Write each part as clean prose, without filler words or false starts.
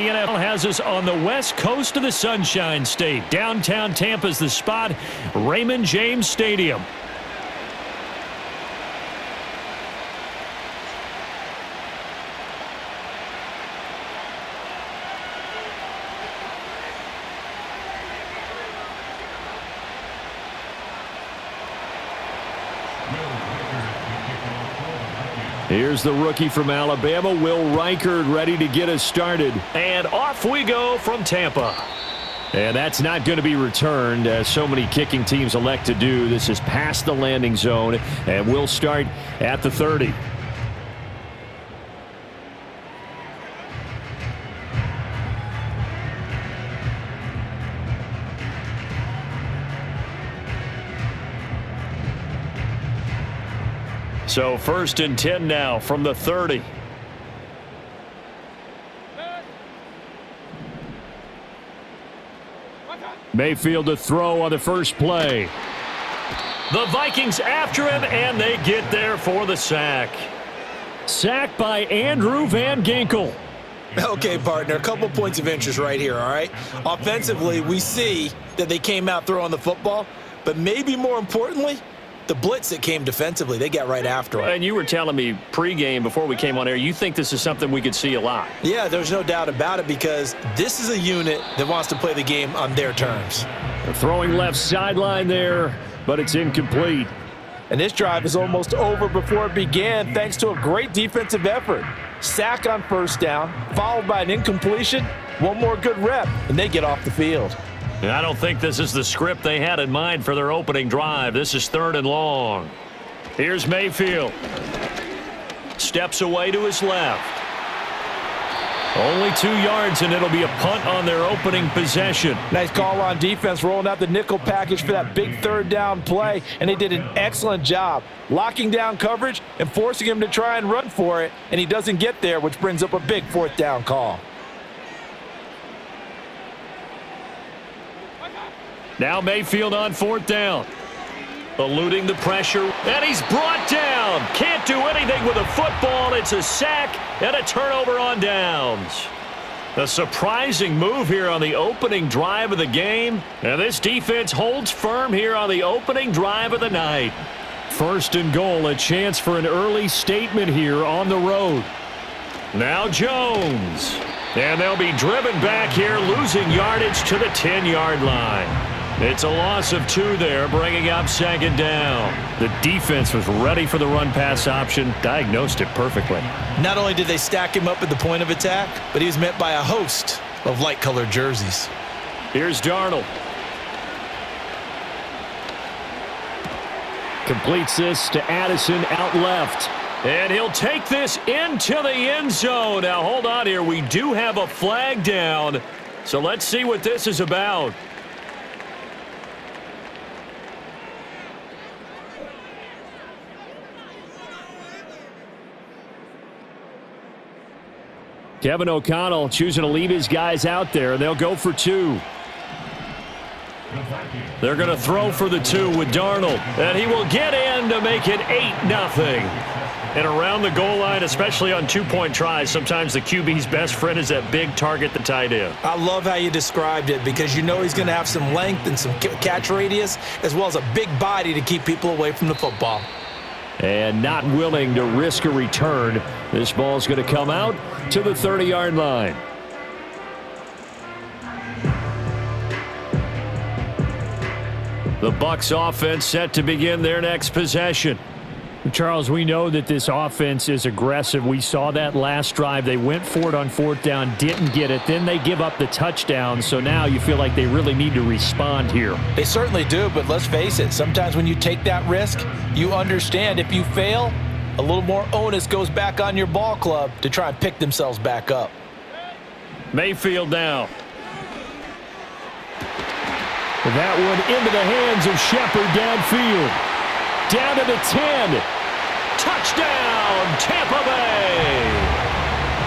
The NFL has us on the west coast of the Sunshine State. Downtown Tampa's the spot, Raymond James Stadium. Here's the rookie from Alabama, Will Reichard, ready to get us started. And off we go from Tampa. And that's not going to be returned, as so many kicking teams elect to do. This is past the landing zone, and we'll start at the 30. So 1st and 10 now from the 30. Mayfield to throw on the first play. The Vikings after him, and they get there for the sack. Sacked by Andrew Van Ginkel. Okay, partner, a couple points of interest right here, all right? Offensively, we see that they came out throwing the football, but maybe more importantly, the blitz that came defensively, they got right after him. And you were telling me pregame before we came on air, you think this is something we could see a lot. Yeah, there's no doubt about it, because this is a unit that wants to play the game on their terms. They're throwing left sideline there, but it's incomplete. And this drive is almost over before it began, thanks to a great defensive effort. Sack on first down, followed by an incompletion, one more good rep, and they get off the field. I don't think this is the script they had in mind for their opening drive. This is 3rd and long. Here's Mayfield. Steps away to his left. Only 2 yards, and it'll be a punt on their opening possession. Nice call on defense, rolling out the nickel package for that big 3rd down play, and they did an excellent job locking down coverage and forcing him to try and run for it, and he doesn't get there, which brings up a big 4th down call. Now Mayfield on 4th down. Eluding the pressure, and he's brought down. Can't do anything with a football. It's a sack and a turnover on downs. A surprising move here on the opening drive of the game. And this defense holds firm here on the opening drive of the night. 1st and goal, a chance for an early statement here on the road. Now Jones. And they'll be driven back here, losing yardage to the 10-yard line. It's a loss of 2 there, bringing up 2nd down. The defense was ready for the run-pass option, diagnosed it perfectly. Not only did they stack him up at the point of attack, but he was met by a host of light-colored jerseys. Here's Darnold. Completes this to Addison out left. And he'll take this into the end zone. Now, hold on here. We do have a flag down, so let's see what this is about. Kevin O'Connell choosing to leave his guys out there. They'll go for 2. They're going to throw for the 2 with Darnold. And he will get in to make it 8-0. And around the goal line, especially on 2-point tries, sometimes the QB's best friend is that big target, the tight end. I love how you described it, because you know he's going to have some length and some catch radius, as well as a big body to keep people away from the football. And not willing to risk a return. This ball's going to come out to the 30-yard line. The Bucs offense set to begin their next possession. Charles, we know that this offense is aggressive. We saw that last drive. They went for it on 4th down, didn't get it. Then they give up the touchdown. So now you feel like they really need to respond here. They certainly do, but let's face it. Sometimes when you take that risk, you understand if you fail, a little more onus goes back on your ball club to try and pick themselves back up. Mayfield now. That one into the hands of Shepard downfield. Down to the 10. Touchdown, Tampa Bay.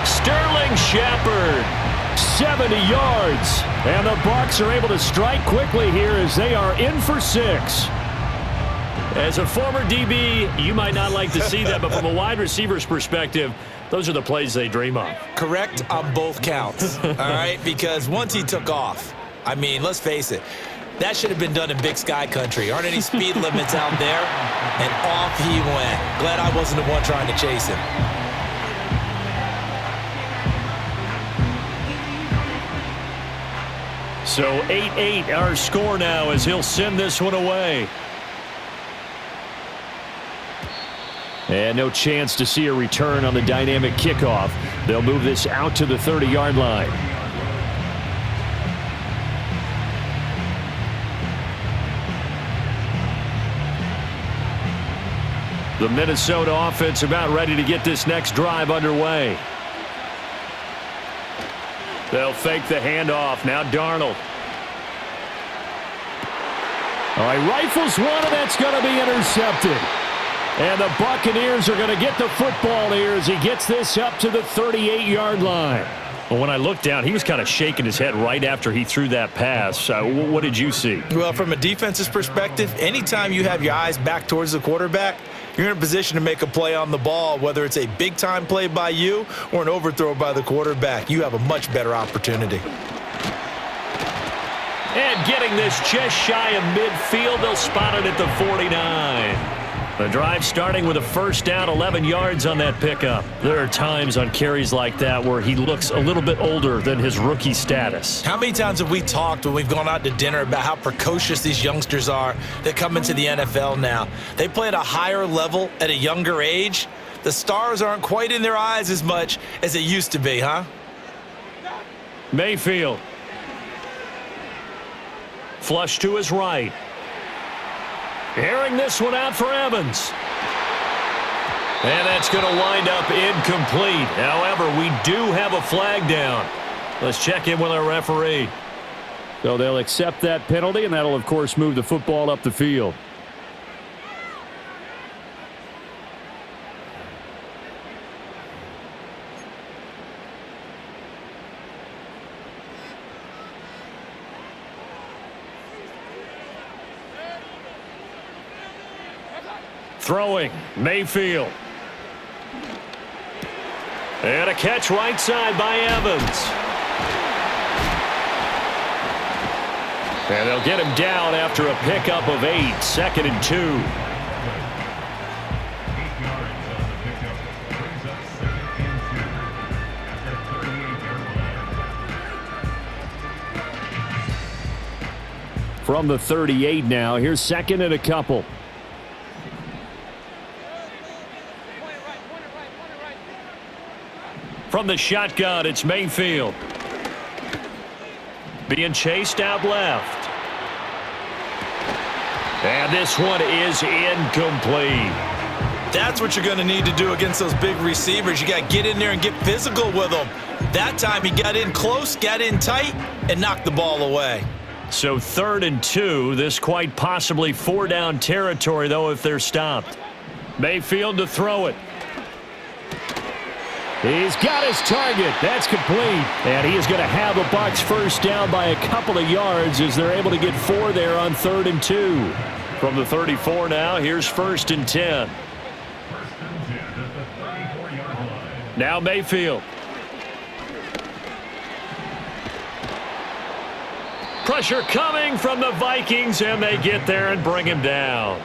Sterling Shepard, 70 yards. And the Bucs are able to strike quickly here as they are in for 6. As a former DB, you might not like to see that, but from a wide receiver's perspective, those are the plays they dream of. Correct on both counts, all right? Because once he took off, I mean, let's face it, that should have been done in Big Sky country. Aren't any speed limits out there? And off he went. Glad I wasn't the one trying to chase him. So 8-8 our score now as he'll send this one away. And no chance to see a return on the dynamic kickoff. They'll move this out to the 30-yard line. The Minnesota offense about ready to get this next drive underway. They'll fake the handoff. Now Darnold. All right, rifles one, and that's going to be intercepted. And the Buccaneers are going to get the football here as he gets this up to the 38-yard line. Well, when I looked down, he was kind of shaking his head right after he threw that pass. What did you see? Well, from a defense's perspective, anytime you have your eyes back towards the quarterback, you're in a position to make a play on the ball, whether it's a big-time play by you or an overthrow by the quarterback. You have a much better opportunity. And getting this just shy of midfield, they'll spot it at the 49. The drive starting with a first down, 11 yards on that pickup. There are times on carries like that where he looks a little bit older than his rookie status. How many times have we talked when we've gone out to dinner about how precocious these youngsters are that come into the NFL now? They play at a higher level at a younger age. The stars aren't quite in their eyes as much as it used to be, huh? Mayfield. Flush to his right. Airing this one out for Evans. And that's going to wind up incomplete. However, we do have a flag down. Let's check in with our referee. So they'll accept that penalty, and that'll, of course, move the football up the field. Throwing, Mayfield. And a catch right side by Evans. And they'll get him down after a pickup of 8, 2nd and 2. From the 38 now, here's 2nd and a couple. From the shotgun, it's Mayfield. Being chased out left. And this one is incomplete. That's what you're going to need to do against those big receivers. You got to get in there and get physical with them. That time he got in close, got in tight, and knocked the ball away. So 3rd and 2. This quite possibly 4-down territory, though, if they're stopped. Mayfield to throw it. He's got his target. That's complete. And he is going to have the Bucs first down by a couple of yards as they're able to get 4 there on 3rd and 2. From the 34 now, here's 1st and 10. Now Mayfield. Pressure coming from the Vikings, and they get there and bring him down.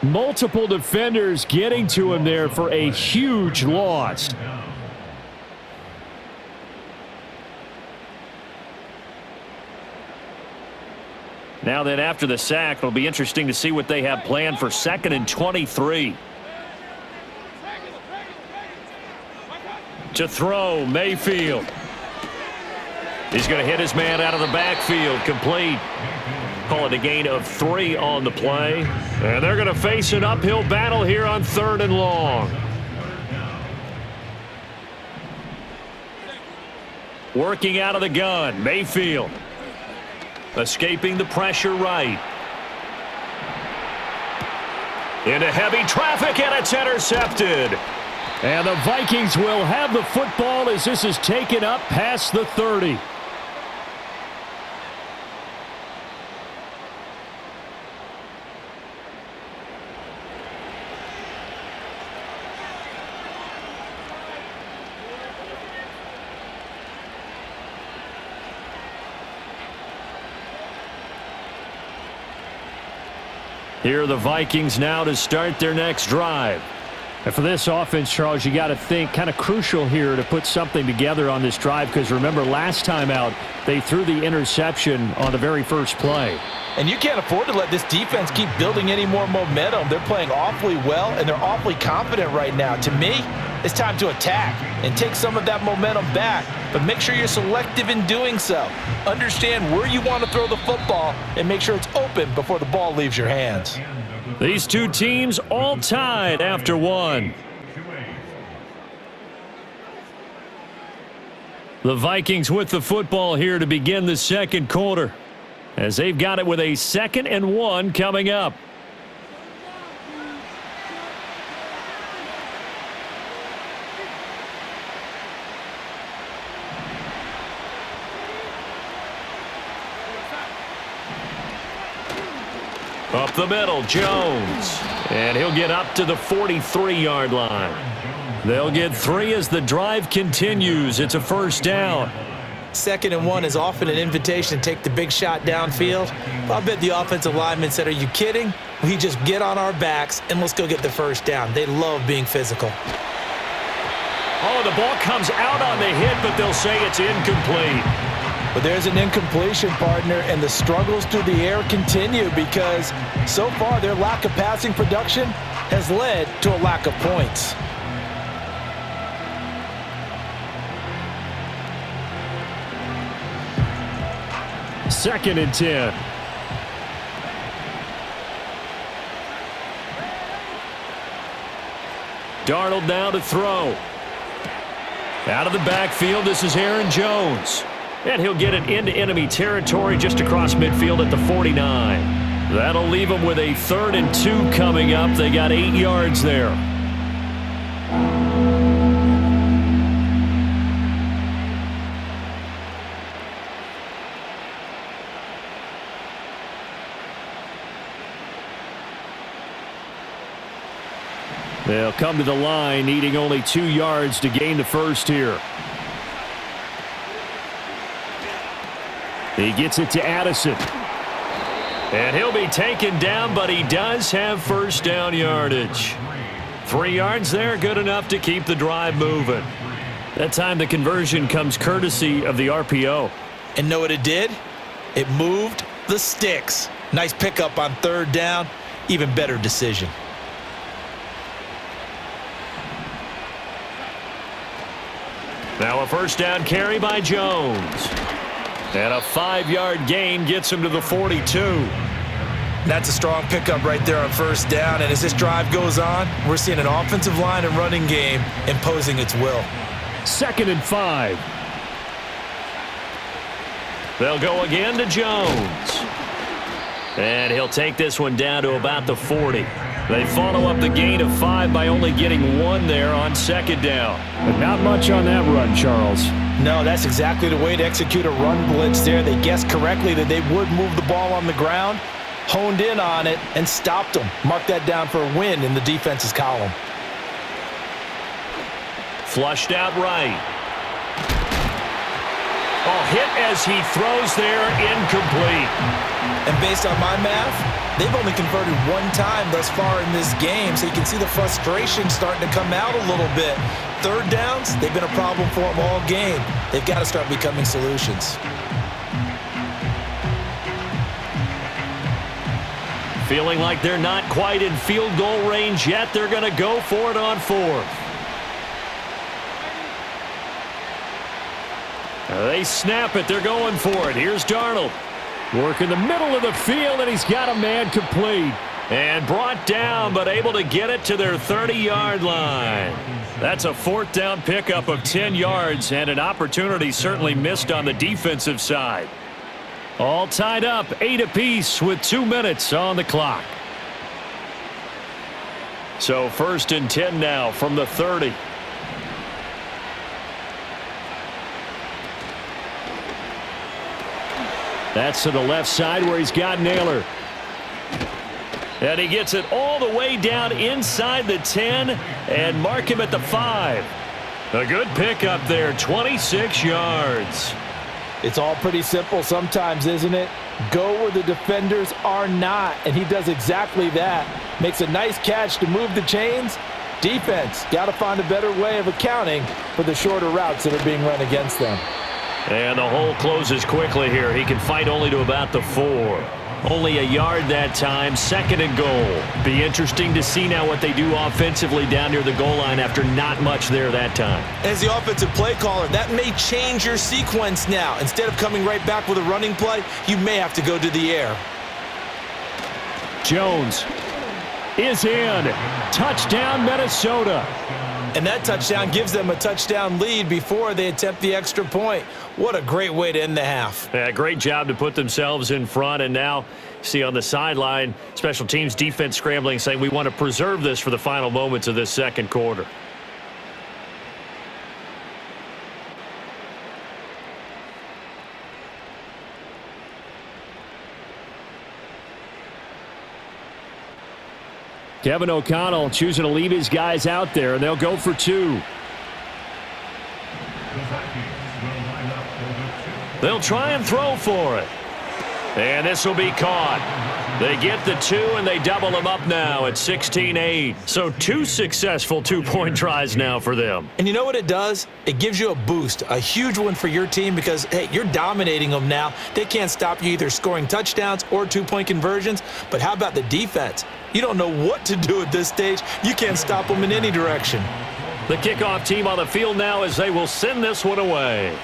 Multiple defenders getting to him there for a huge loss. Now then, after the sack, it'll be interesting to see what they have planned for 2nd and 23. To throw, Mayfield. He's going to hit his man out of the backfield, complete. Call it a gain of 3 on the play. And they're going to face an uphill battle here on 3rd and long. Working out of the gun, Mayfield. Escaping the pressure right. Into heavy traffic, and it's intercepted. And the Vikings will have the football as this is taken up past the 30. Here are the Vikings now to start their next drive. And for this offense, Charles, you got to think kind of crucial here to put something together on this drive, because remember last time out they threw the interception on the very first play. And you can't afford to let this defense keep building any more momentum. They're playing awfully well, and they're awfully confident right now. To me, it's time to attack and take some of that momentum back, but make sure you're selective in doing so. Understand where you want to throw the football and make sure it's open before the ball leaves your hands. These two teams all tied after one. The Vikings with the football here to begin the second quarter, as they've got it with a 2nd and 1 coming up. Up the middle, Jones. And he'll get up to the 43-yard line. They'll get 3 as the drive continues. It's a first down. 2nd and 1 is often an invitation to take the big shot downfield. I bet the offensive lineman said, are you kidding? We just get on our backs and let's go get the first down. They love being physical. Oh, the ball comes out on the hit, but they'll say it's incomplete. But there's an incompletion, partner, and the struggles through the air continue because so far their lack of passing production has led to a lack of points. Second and 10. Darnold now to throw. Out of the backfield, this is Aaron Jones. And he'll get it into enemy territory just across midfield at the 49. That'll leave them with a 3rd and 2 coming up. They got 8 yards there. They'll come to the line, needing only 2 yards to gain the first here. He gets it to Addison. And he'll be taken down, but he does have first down yardage. 3 yards there, good enough to keep the drive moving. That time the conversion comes courtesy of the RPO. And know what it did? It moved the sticks. Nice pickup on 3rd down. Even better decision. Now a first down carry by Jones. And a 5-yard gain gets him to the 42. That's a strong pickup right there on 1st down. And as this drive goes on, we're seeing an offensive line and running game imposing its will. 2nd and 5. They'll go again to Jones. And he'll take this one down to about the 40. They follow up the gain of 5 by only getting 1 there on 2nd down. But not much on that run, Charles. No, that's exactly the way to execute a run blitz there. They guessed correctly that they would move the ball on the ground, honed in on it, and stopped them. Mark that down for a win in the defense's column. Flushed out right. Oh, hit as he throws there, incomplete. And based on my math, they've only converted 1 time thus far in this game, so you can see the frustration starting to come out a little bit. 3rd downs, they've been a problem for them all game. They've got to start becoming solutions. Feeling like they're not quite in field goal range yet. They're going to go for it on 4th. They snap it. They're going for it. Here's Darnold. Work in the middle of the field, and he's got a man complete. And brought down, but able to get it to their 30-yard line. That's a 4th down pickup of 10 yards, and an opportunity certainly missed on the defensive side. All tied up, 8 apiece with 2 minutes on the clock. So 1st and 10 now from the 30. That's to the left side where he's got Naylor. And he gets it all the way down inside the 10 and mark him at the 5. A good pickup there, 26 yards. It's all pretty simple sometimes, isn't it? Go where the defenders are not, and he does exactly that. Makes a nice catch to move the chains. Defense, got to find a better way of accounting for the shorter routes that are being run against them. And the hole closes quickly here. He can fight only to about the 4. Only a yard that time, 2nd and goal. Be interesting to see now what they do offensively down near the goal line after not much there that time. As the offensive play caller, that may change your sequence now. Instead of coming right back with a running play, you may have to go to the air. Jones is in. Touchdown, Minnesota. And that touchdown gives them a touchdown lead before they attempt the extra point. What a great way to end the half. Yeah, great job to put themselves in front. And now, see on the sideline, special teams defense scrambling, saying we want to preserve this for the final moments of this second quarter. Kevin O'Connell choosing to leave his guys out there, and they'll go for 2. They'll try and throw for it. And this will be caught. They get the 2, and they double them up now at 16-8. So 2 successful two-point tries now for them. And you know what it does? It gives you a boost, a huge one for your team because, hey, you're dominating them now. They can't stop you either scoring touchdowns or two-point conversions. But how about the defense? You don't know what to do at this stage. You can't stop them in any direction. The kickoff team on the field now as they will send this one away.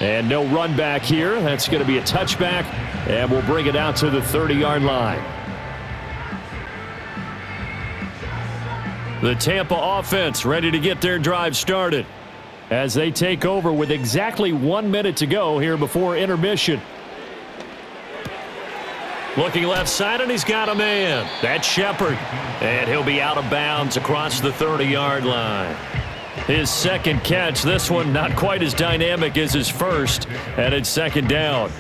And no run back here. That's going to be a touchback, and we'll bring it out to the 30-yard line. The Tampa offense ready to get their drive started as they take over with exactly 1 minute to go here before intermission. Looking left side, and he's got a man. That's Shepard. And he'll be out of bounds across the 30-yard line. His second catch, this one not quite as dynamic as his first, and it's 2nd down.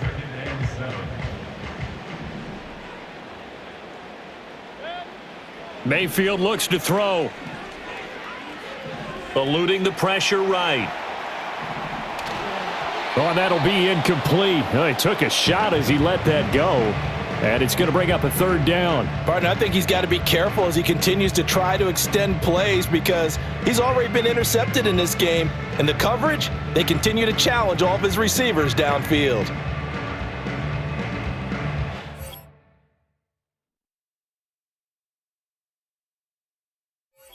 Mayfield looks to throw. Eluding the pressure right. Oh, that'll be incomplete. Oh, he took a shot as he let that go. And it's going to bring up a 3rd down. Barton, I think he's got to be careful as he continues to try to extend plays because he's already been intercepted in this game. And the coverage, they continue to challenge all of his receivers downfield.